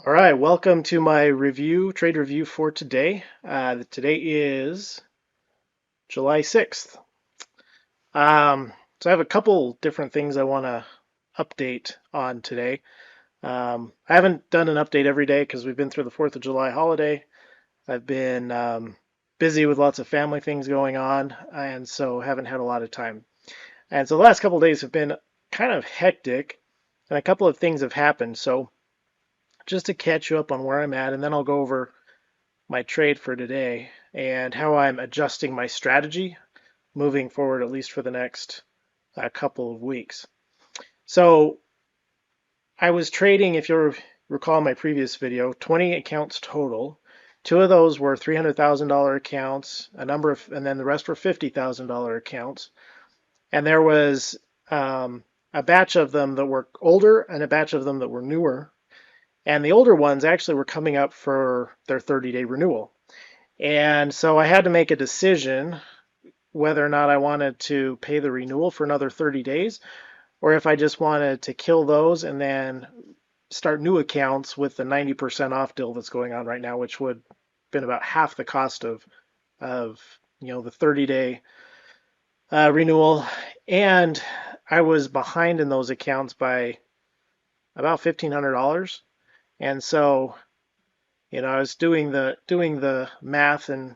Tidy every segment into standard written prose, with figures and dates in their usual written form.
All right, welcome to my trade review for today. Today is July 6th. Um, so I have a couple different things I want to update on today. I haven't done an update every day because we've been through the 4th of July holiday. I've been busy with lots of family things going on, and so haven't had a lot of time. And so the last couple of days have been kind of hectic, and a couple of things have happened. So just to catch you up on where I'm at, and then I'll go over my trade for today and how I'm adjusting my strategy moving forward, at least for the next couple of weeks. So I was trading, if you recall my previous video, 20 accounts total. Two of those were $300,000 accounts, and then the rest were $50,000 accounts. And there was a batch of them that were older and a batch of them that were newer. And the older ones actually were coming up for their 30-day renewal. And so I had to make a decision whether or not I wanted to pay the renewal for another 30 days or if I just wanted to kill those and then start new accounts with the 90% off deal that's going on right now, which would have been about half the cost of the 30-day renewal. And I was behind in those accounts by about $1,500. And so, I was doing the math and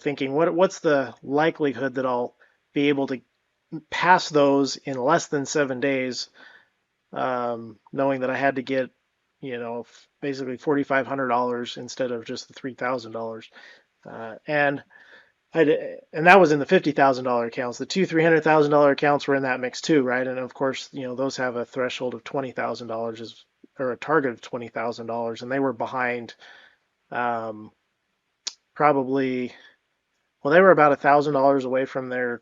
thinking what's the likelihood that I'll be able to pass those in less than 7 days, knowing that I had to get, basically $4,500 instead of just the $3,000. And and that was in the $50,000 accounts. The two $300,000 accounts were in that mix too, right? And of course, those have a threshold of $20,000 or a target of $20,000, and they were behind um, probably well, they were about $1,000 away from their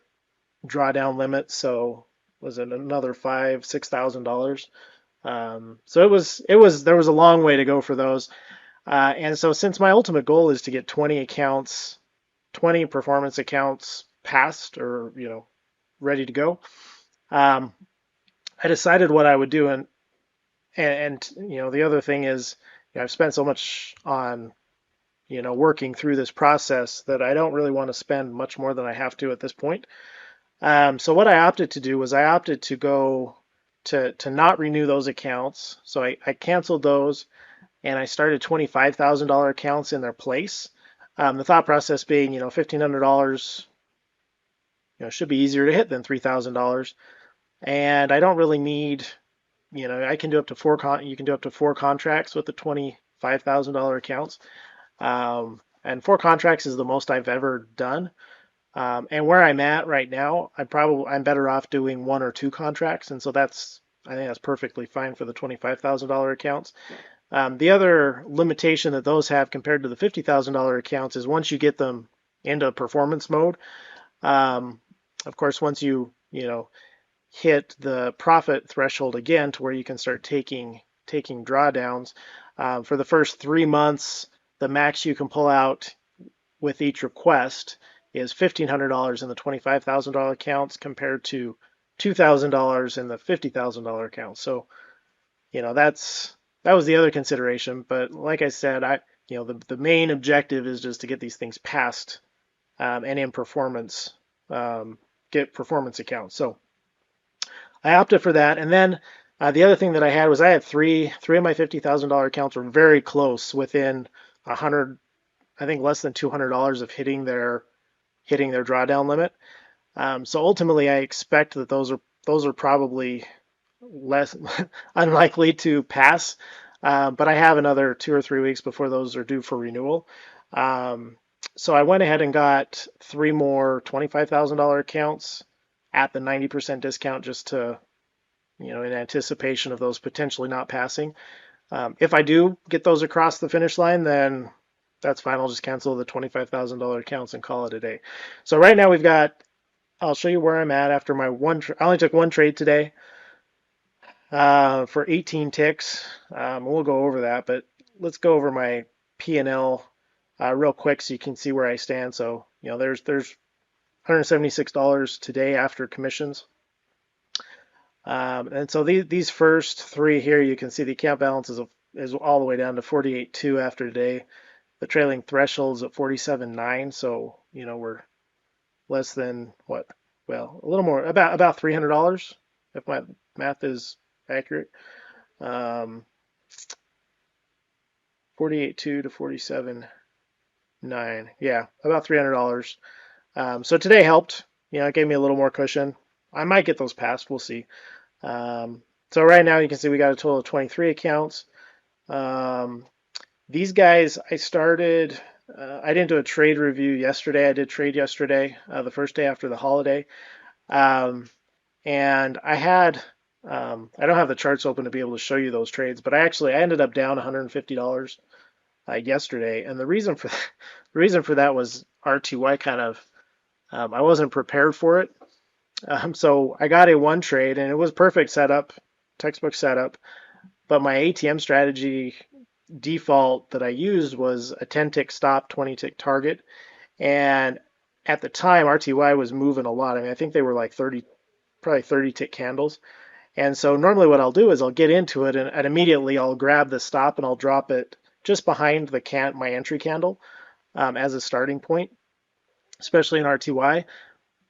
drawdown limit, so was it another $6,000? So there was a long way to go for those, and so since my ultimate goal is to get 20 accounts, 20 performance accounts passed or ready to go, um, I decided what I would do, and the other thing is I've spent so much on working through this process that I don't really want to spend much more than I have to at this point. So what I opted to do was I opted to go to not renew those accounts. So I canceled those and I started $25,000 accounts in their place. The thought process being, $1,500, should be easier to hit than $3,000. And I don't really need, I can do up to you can do up to four contracts with the $25,000 accounts. And four contracts is the most I've ever done. And where I'm at right now, I'm better off doing one or two contracts, and so I think that's perfectly fine for the $25,000 accounts. The other limitation that those have compared to the $50,000 accounts is once you get them into performance mode. Um, of course, once you hit the profit threshold again to where you can start taking drawdowns, for the first 3 months, the max you can pull out with each request is $1,500 in the $25,000 accounts compared to $2,000 in the $50,000 accounts. So, that was the other consideration. But like I said, the main objective is just to get these things passed, and in performance, get performance accounts. So I opted for that. And then the other thing that I had was I had three of my $50,000 accounts were very close, within 100, I think less than $200 of hitting their drawdown limit. So ultimately, I expect that those are probably less unlikely to pass. But I have another 2 or 3 weeks before those are due for renewal. So I went ahead and got three more $25,000 accounts at the 90% discount, just to, in anticipation of those potentially not passing. If I do get those across the finish line, then that's fine. I'll just cancel the $25,000 accounts and call it a day. So right now I'll show you where I'm at after my I only took one trade today, for 18 ticks. We'll go over that, but let's go over my P&L real quick so you can see where I stand. So, there's $176 today after commissions. And so these first three here, you can see the account balance is is all the way down to 48.2 after today. The trailing threshold's at 47.9, so we're less than what? Well, a little more, about $300 if my math is accurate. 48.2 to 47.9, yeah, about $300. So today helped. It gave me a little more cushion. I might get those passed. We'll see. So right now you can see we got a total of 23 accounts. These guys, I started. I didn't do a trade review yesterday. I did trade yesterday, the first day after the holiday, and I had. I don't have the charts open to be able to show you those trades, but I ended up down $150 yesterday, and the reason for that was RTY kind of. I wasn't prepared for it. So I got a one trade and it was perfect setup, textbook setup, but my ATM strategy default that I used was a 10 tick stop, 20 tick target. And at the time, RTY was moving a lot. I mean, I think they were like probably 30 tick candles. And so normally what I'll do is I'll get into it and immediately I'll grab the stop and I'll drop it just behind my entry candle as a starting point, especially in RTY.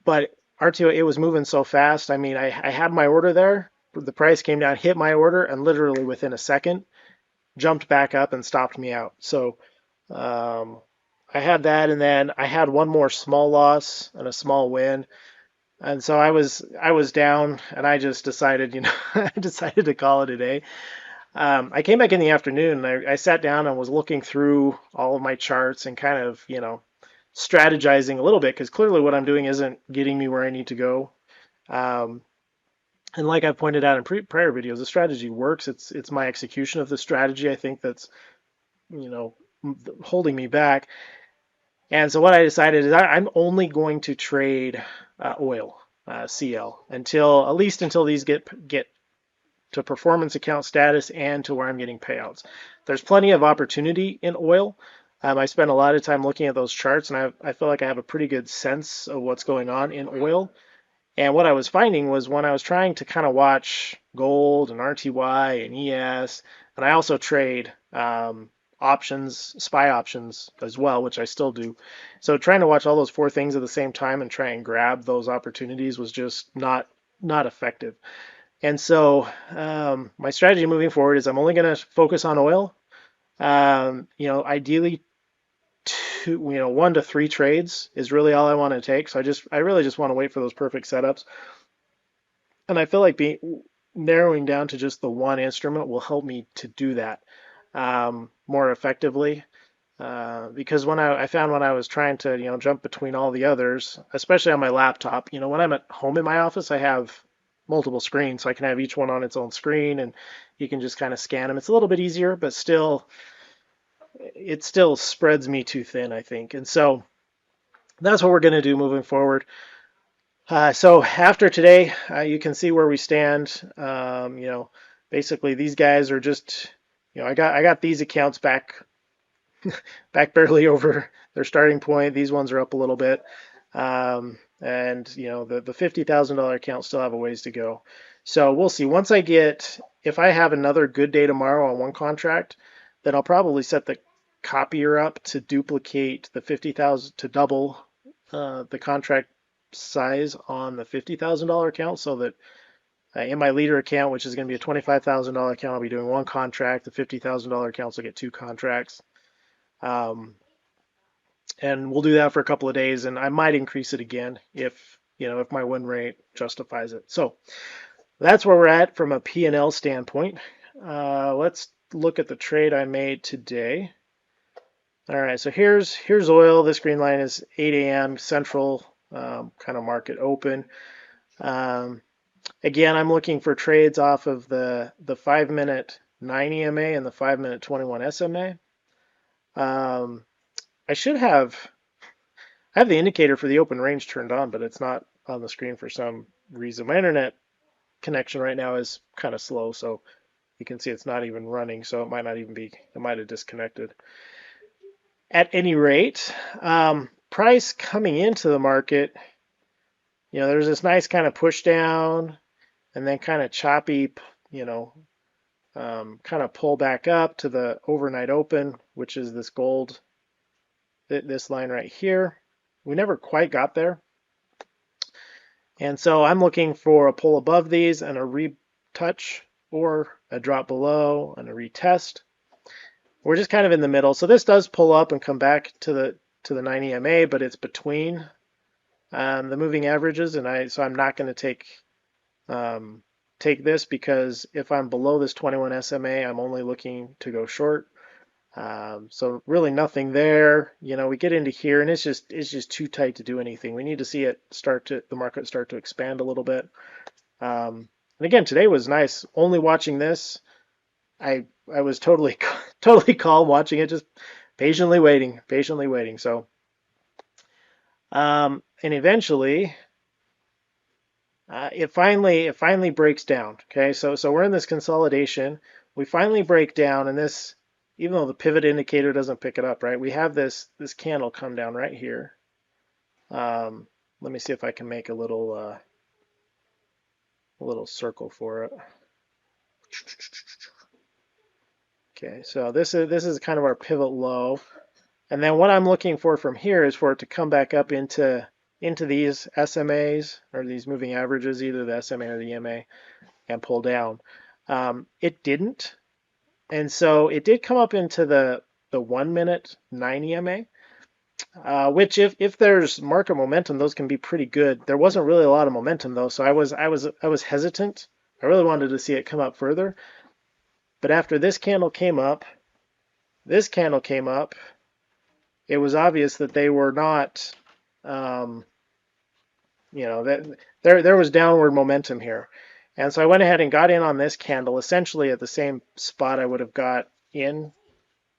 But RTO, it was moving so fast. I mean, I had my order there. The price came down, hit my order, and literally within a second, jumped back up and stopped me out. So I had that, and then I had one more small loss and a small win. And so I was down, and I just decided, I decided to call it a day. I came back in the afternoon, and I sat down and was looking through all of my charts and kind of, strategizing a little bit because clearly what I'm doing isn't getting me where I need to go. Um, and like I've pointed out in prior videos, the strategy works. It's my execution of the strategy I think that's you know holding me back. And so what I decided is I'm only going to trade oil, CL, until at least until these get to performance account status and to where I'm getting payouts. There's plenty of opportunity in oil. I spent a lot of time looking at those charts, and I feel like I have a pretty good sense of what's going on in oil. And what I was finding was when I was trying to kind of watch gold and RTY and ES, and I also trade options, SPY options as well, which I still do. So trying to watch all those four things at the same time and try and grab those opportunities was just not effective. And so my strategy moving forward is I'm only going to focus on oil. Ideally, 1 to 3 trades is really all I want to take. So I really just want to wait for those perfect setups. And I feel like narrowing down to just the one instrument will help me to do that more effectively. Because when I found when I was trying to jump between all the others, especially on my laptop, when I'm at home in my office, I have multiple screens, so I can have each one on its own screen, and you can just kind of scan them. It's a little bit easier, but it still spreads me too thin, I think. And so that's what we're going to do moving forward. So after today, you can see where we stand. Basically these guys are just, I got these accounts back barely over their starting point. These ones are up a little bit. And the $50,000 account still have a ways to go. So we'll see. If I have another good day tomorrow on one contract, then I'll probably set the copier up to duplicate the 50,000 to double the contract size on the $50,000 account, so that in my leader account, which is going to be a $25,000 account, I'll be doing one contract. The $50,000 accounts will get 2 contracts. And we'll do that for a couple of days, and I might increase it again if my win rate justifies it. So that's where we're at from a P&L standpoint. Let's look at the trade I made today. All right, so here's oil. This green line is 8 a.m. Central kind of market open. Again, I'm looking for trades off of the 5-minute 9 EMA and the 5-minute 21 SMA. I have the indicator for the open range turned on, but it's not on the screen for some reason. My internet connection right now is kind of slow, so you can see it's not even running, so it might have disconnected. At any rate, price coming into the market, there's this nice kind of push down and then kind of choppy, kind of pull back up to the overnight open, which is this gold, this line right here. We never quite got there. And so I'm looking for a pull above these and a retouch, or a drop below and a retest. We're just kind of in the middle. So this does pull up and come back to the 90 MA, but it's between the moving averages, and so I'm not going to take this, because if I'm below this 21 SMA, I'm only looking to go short. So really nothing there. We get into here and it's just too tight to do anything. We need to see the market start to expand a little bit. And again, today was nice. Only watching this, I was totally calm watching it, just patiently waiting. So and eventually it finally breaks down. Okay, so we're in this consolidation. We finally break down, and this, even though the pivot indicator doesn't pick it up, right? We have this candle come down right here. Let me see if I can make a little circle for it. Okay, so this is kind of our pivot low, and then what I'm looking for from here is for it to come back up into these SMAs, or these moving averages, either the SMA or the EMA, and pull down. It didn't. And so it did come up into the 1 minute 90 MA, which if there's market momentum, those can be pretty good. There wasn't really a lot of momentum though, so I was hesitant. I really wanted to see it come up further. But after this candle came up, it was obvious that they were not, that there was downward momentum here. And so I went ahead and got in on this candle, essentially at the same spot I would have got in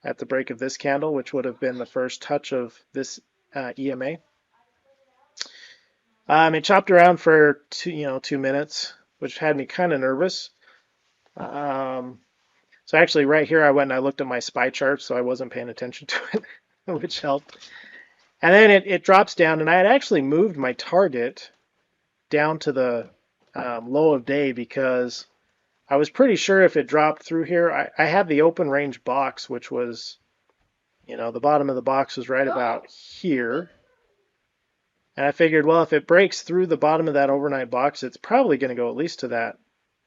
at the break of this candle, which would have been the first touch of this EMA. It chopped around for 2 minutes, which had me kind of nervous. So actually right here I went and I looked at my SPY chart, so I wasn't paying attention to it, which helped. And then it drops down, and I had actually moved my target down to the low of day, because I was pretty sure if it dropped through here, I had the open range box, which was, the bottom of the box was right about here. And I figured, well, if it breaks through the bottom of that overnight box, it's probably going to go at least to that,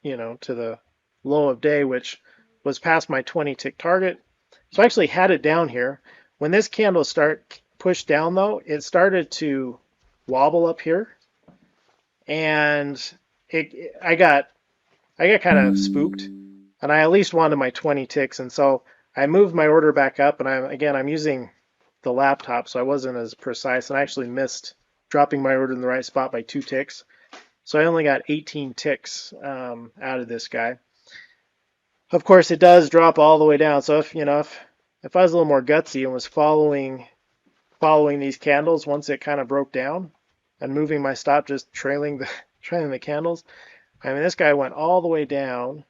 to the low of day, which was past my 20 tick target. So I actually had it down here. When this candle pushed down though, it started to wobble up here. And I got kind of spooked, and I at least wanted my 20 ticks, and so I moved my order back up, and I'm using the laptop, so I wasn't as precise, and I actually missed dropping my order in the right spot by 2 ticks. So I only got 18 ticks out of this guy. Of course, it does drop all the way down. So if I was a little more gutsy and was following these candles once it kind of broke down, and moving my stop, just trailing the candles. I mean, this guy went all the way down.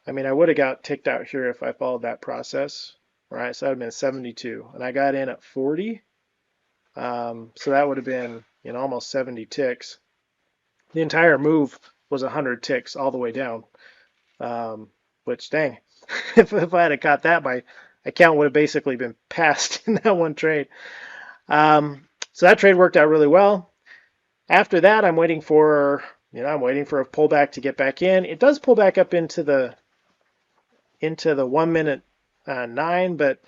I mean, I would have got ticked out here if I followed that process. Right, so that would have been 72, and I got in at 40. So that would have been almost 70 ticks. The entire move was 100 ticks all the way down. Which, dang, if I had caught that, my account would have basically been passed in that one trade. So that trade worked out really well. After that, I'm waiting for a pullback to get back in. It does pull back up into the 1 minute 9, but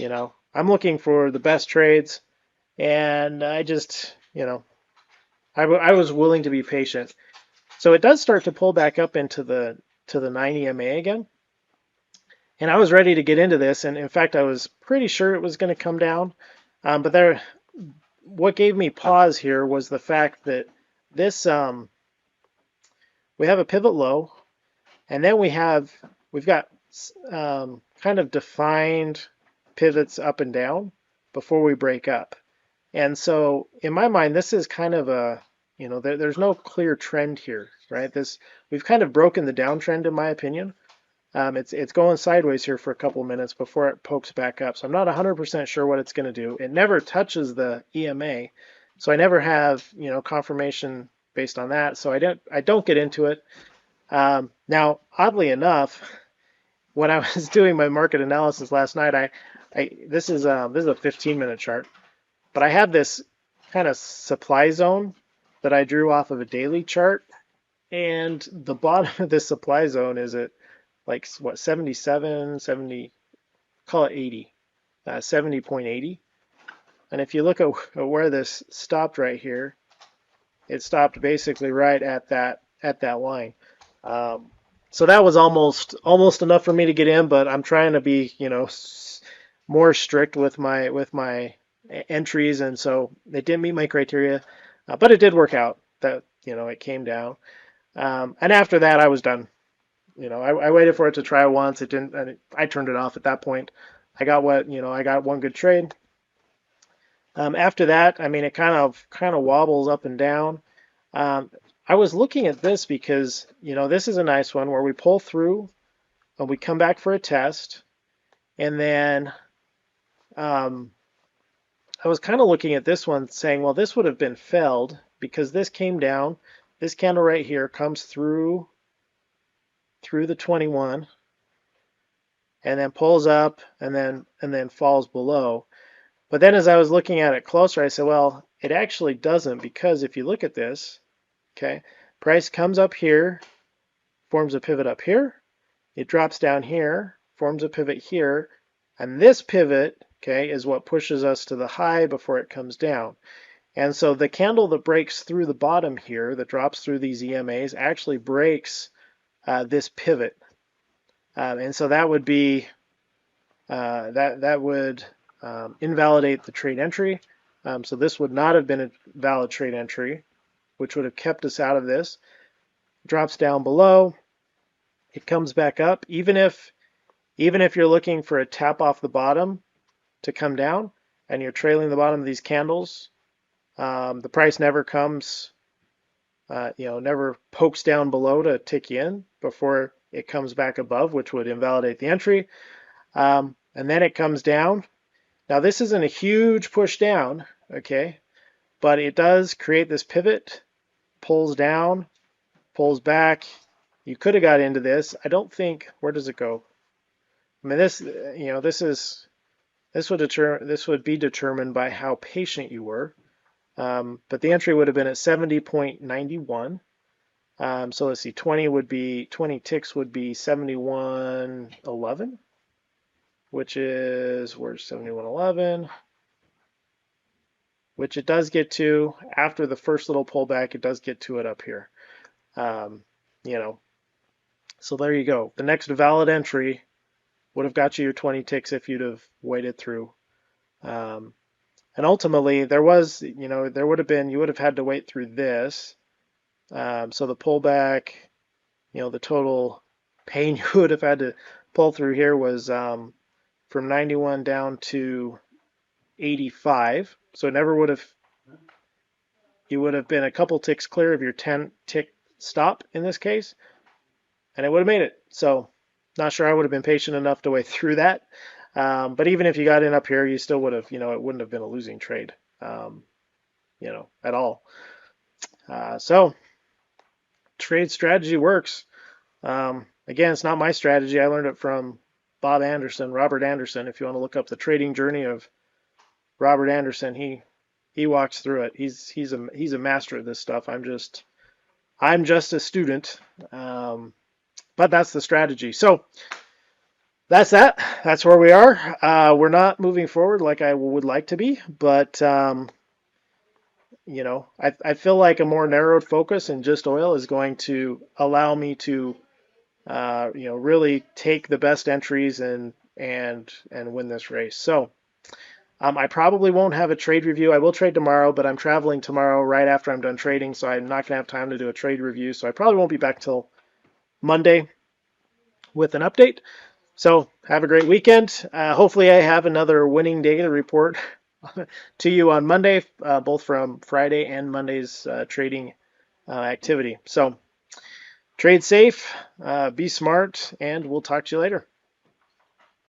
I'm looking for the best trades, and I just I was willing to be patient. So it does start to pull back up into the 90 MA again, and I was ready to get into this, and in fact I was pretty sure it was going to come down, but what gave me pause here was the fact that this we have a pivot low, and then we've got kind of defined pivots up and down before we break up. And so in my mind, this is kind of a, there's no clear trend here, right? We've kind of broken the downtrend, in my opinion. It's going sideways here for a couple minutes before it pokes back up. So I'm not 100% sure what it's going to do. It never touches the EMA, so I never have confirmation based on that. So I don't get into it. Now, oddly enough, when I was doing my market analysis last night, this is a 15-minute chart, but I have this kind of supply zone that I drew off of a daily chart, and the bottom of this supply zone is at like what 77, 70, call it 80, 70.80. And if you look at where this stopped right here, it stopped basically right at that line. Um, so that was almost enough for me to get in, but I'm trying to be, more strict with my entries, and so it didn't meet my criteria, but it did work out. That it came down, and after that I was done. I waited for it to try once. It didn't, and I turned it off at that point. I got one good trade. After that, I mean, it kind of wobbles up and down. Um, I was looking at this because, this is a nice one where we pull through and we come back for a test. And then I was kind of looking at this one saying, well, this would have been felled because this came down. This candle right here comes through the 21 and then pulls up and then falls below. But then as I was looking at it closer, I said, well, it actually doesn't, because if you look at this, okay, price comes up here, forms a pivot up here, it drops down here, forms a pivot here, and this pivot, okay, is what pushes us to the high before it comes down. And so the candle that breaks through the bottom here, that drops through these EMAs, actually breaks this pivot. And so that would be, that would invalidate the trade entry. So this would not have been a valid trade entry, which would have kept us out of this. Drops down below, it comes back up. Even if you're looking for a tap off the bottom to come down and you're trailing the bottom of these candles, the price never comes, never pokes down below to tick in before it comes back above, which would invalidate the entry. And then it comes down. Now this isn't a huge push down, okay, but it does create this pivot, pulls down, pulls back. You could have got into this. I don't think, where does it go? I mean, this would be determined by how patient you were. But the entry would have been at 70.91. So let's see, 20 ticks would be 71.11, which is, where's 71.11? Which it does get to after the first little pullback. It does get to it up here. So there you go. The next valid entry would have got you your 20 ticks if you'd have waited through. And ultimately, there would have been, you would have had to wait through this. So the pullback, the total pain you would have had to pull through here was from 91 down to 85. So it never would have, you would have been a couple ticks clear of your 10 tick stop in this case, and it would have made it. So not sure I would have been patient enough to wait through that. But even if you got in up here, you still would have, it wouldn't have been a losing trade, at all. So trade strategy works. Again, it's not my strategy. I learned it from Robert Anderson. If you want to look up the trading journey of Robert Anderson, he walks through it. He's a master at this stuff. I'm just a student, but that's the strategy. So that's that. That's where we are. We're not moving forward like I would like to be, but I feel like a more narrowed focus in just oil is going to allow me to really take the best entries and win this race. So I probably won't have a trade review. I will trade tomorrow, but I'm traveling tomorrow right after I'm done trading, so I'm not going to have time to do a trade review. So I probably won't be back till Monday with an update. So have a great weekend. Hopefully I have another winning day to report to you on Monday, both from Friday and Monday's trading activity. So trade safe, be smart, and we'll talk to you later.